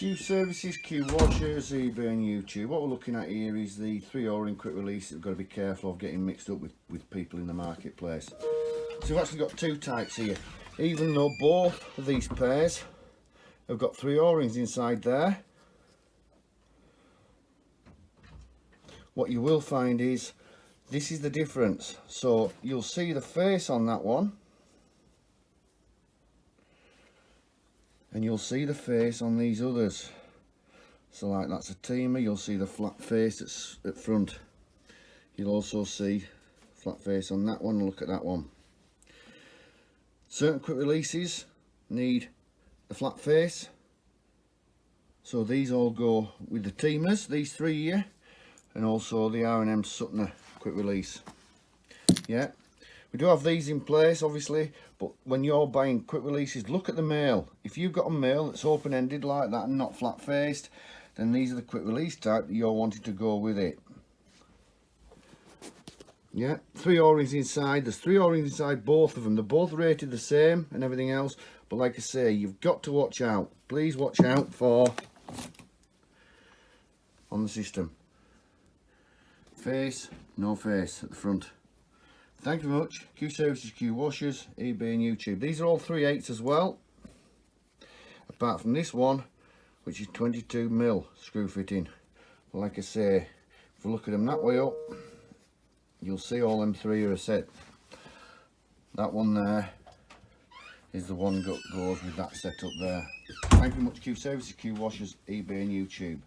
Q services, Q washers, eBay and YouTube. What we're looking at here is the 3 O-ring quick release that we've got to be careful of getting mixed up with people in the marketplace. So we've actually got two types here. Even though both of these pairs have got 3 O-rings inside there, what you will find is this is the difference. So you'll see the face on that one, and you'll see the face on these others. So like that's a teamer, you'll see the flat face that's at front. You'll also see flat face on that one. Look at that one. Certain quick releases need the flat face, so these all go with the teamers, these three here, and also the R&M Sutner quick release. Yeah, we do have these in place obviously, but when you're buying quick releases, look at the male. If you've got a male that's open-ended like that and not flat faced, then these are the quick release type that you're wanting to go with it. Yeah, 3 O-rings inside. There's 3 O-rings inside both of them. They're both rated the same and everything else, but like I say, you've got to watch out. Please watch out for on the system. Face, no face at the front. Thank you very much. Q services, Q washers, eBay and YouTube. These are all 3/8 as well, apart from this one, which is 22mm screw fitting. But like I say, if we look at them that way up, you'll see all them three are a set. That one there is the one that goes with that setup there. Thank you very much. Q services, Q washers, eBay and YouTube.